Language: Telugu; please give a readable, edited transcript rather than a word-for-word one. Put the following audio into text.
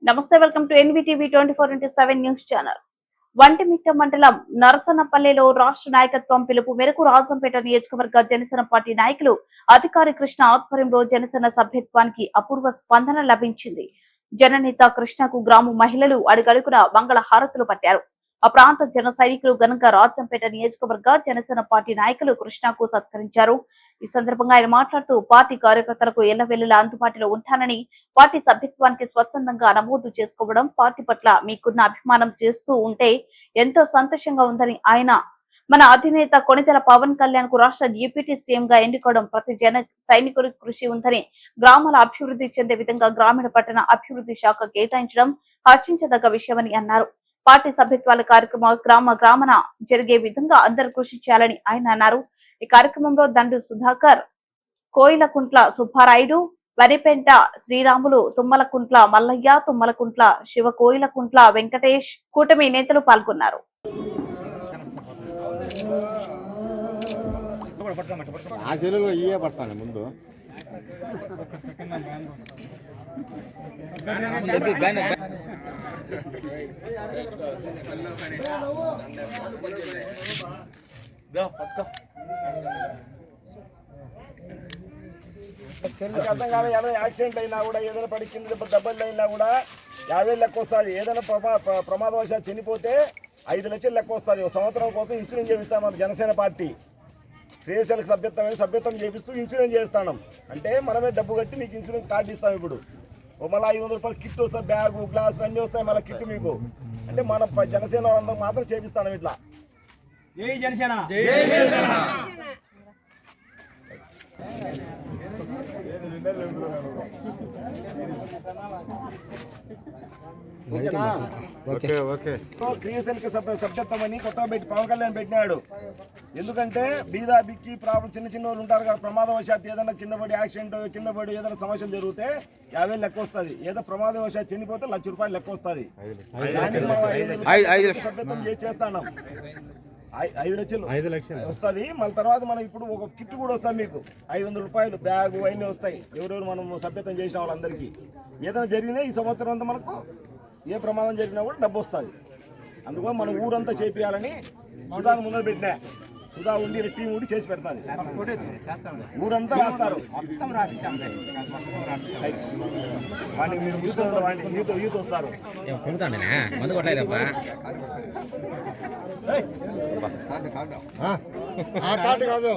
నమస్తే, welcome to NVTV 24/7 news channel. Vontimitta మండలం నరసన్నపల్లెలో రాష్ట్ర నాయకత్వం పిలుపు మేరకు రాజంపేట నియోజకవర్గ జనసేన పార్టీ నాయకులు అధికారి కృష్ణ ఆధ్వర్యంలో జనసేన సభ్యత్వానికి అపూర్వ స్పందన లభించింది. జననేత కృష్ణకు గ్రామ మహిళలు అడుగడుగున మంగళ హారతులు పట్టారు. ఆ ప్రాంత జన సైనికులు ఘనంగా రాజంపేట నియోజకవర్గ జనసేన పార్టీ నాయకులు కృష్ణకు సత్కరించారు. ఈ సందర్భంగా ఆయన మాట్లాడుతూ పార్టీ కార్యకర్తలకు ఎల్లవెల్లులా అందుబాటులో ఉంటానని, పార్టీ సభ్యత్వానికి స్వచ్ఛందంగా నమోదు చేసుకోవడం, పార్టీ పట్ల మీకున్న అభిమానం చేస్తూ ఉంటే ఎంతో సంతోషంగా ఉందని ఆయన మన అధినేత కొణిదెల పవన్ కళ్యాణ్ కు రాష్ట్ర డిప్యూటీ సీఎం గా ఎన్నుకోవడం ప్రతి జన సైనికుడి కృషి ఉందని, గ్రామాల అభివృద్ధి చెందే విధంగా గ్రామీణ పట్టణ అభివృద్ధి శాఖ కేటాయించడం హర్షించదగ్గ విషయమని అన్నారు. పార్టీ సభ్యత్వాల కార్యక్రమాలు గ్రామాన జరిగే విధంగా అందరూ కృషి చేయాలని ఆయన అన్నారు. ఈ కార్యక్రమంలో దండు సుధాకర్, కోయిలకుంట్ల సుబ్బారాయుడు, వరిపెంట శ్రీరాములు, తుమ్మలకుంట్ల మల్లయ్య, తుమ్మలకుంట్ల శివ, కోయిలకుంట్ల వెంకటేష్, కూటమి నేతలు పాల్గొన్నారు. అర్థం కాదు. ఏదైనా యాక్సిడెంట్ అయినా కూడా, ఏదైనా పడి కింద దెబ్బలు అయినా కూడా 50,000 లెక్క వస్తుంది. ఏదైనా ప్రమాదవశాత్తు చనిపోతే 5 లక్షలు లెక్క వస్తుంది. సంవత్సరం కోసం ఇన్సూరెన్స్ చేపిస్తాం మన జనసేన పార్టీ. క్రియాశీలక సభ్యత్వం చేపిస్తూ ఇన్సూరెన్స్ చేస్తాం. అంటే మనమే డబ్బు కట్టి మీకు ఇన్సూరెన్స్ కార్డు ఇస్తాం. ఇప్పుడు మళ్ళీ 500 రూపాయలు కిట్ వస్తుంది, బ్యాగు గ్లాసులు అన్నీ వస్తాయి మళ్ళీ కిట్ మీకు. అంటే మన జనసేన వాళ్ళందరూ మాత్రం చేపిస్తాను ఇట్లా. జై జనసేన. క్రియాశీలక సభ్యత్వం అని కొత్తగా పెట్టి పవన్ కళ్యాణ్ పెట్టినాడు. ఎందుకంటే బీదా బిక్కి ప్రాబ్లం చిన్న వాళ్ళు ఉంటారు కదా, ప్రమాదవశాత్తు ఏదైనా కింద పడి యాక్సిడెంట్ కింద పడి ఏదైనా సమస్యలు జరిగితే 50,000 లెక్క వస్తుంది. ఏదో ప్రమాదవశాత్తు చనిపోతే 1,00,000 రూపాయలు లెక్క వస్తుంది. సభ్యత్వం చేస్తాను. 5 లక్షలు వస్తుంది. మళ్ళీ తర్వాత మనం ఇప్పుడు ఒక కిట్ కూడా వస్తుంది మీకు. 500 రూపాయలు బ్యాగు అవన్నీ వస్తాయి. ఎవరెవరు మనం సభ్యత్వం చేసిన వాళ్ళందరికీ. ఏదైనా జరిగినా ఈ సంవత్సరం అంతా మనకు ఏ ప్రమాదం జరిగినా కూడా డబ్బు వస్తుంది. అందుకని మన ఊరంతా చేపియాలని సుధాను ముందర పెట్టినా. సుధా ఉండి టీం ఉండి చేసి పెడతాది. ఊరంతా రాస్తారు. వాడికి మీరు చూసుకుంటారు. వాడికి యూత్ వస్తారు. కార్డు కాదు.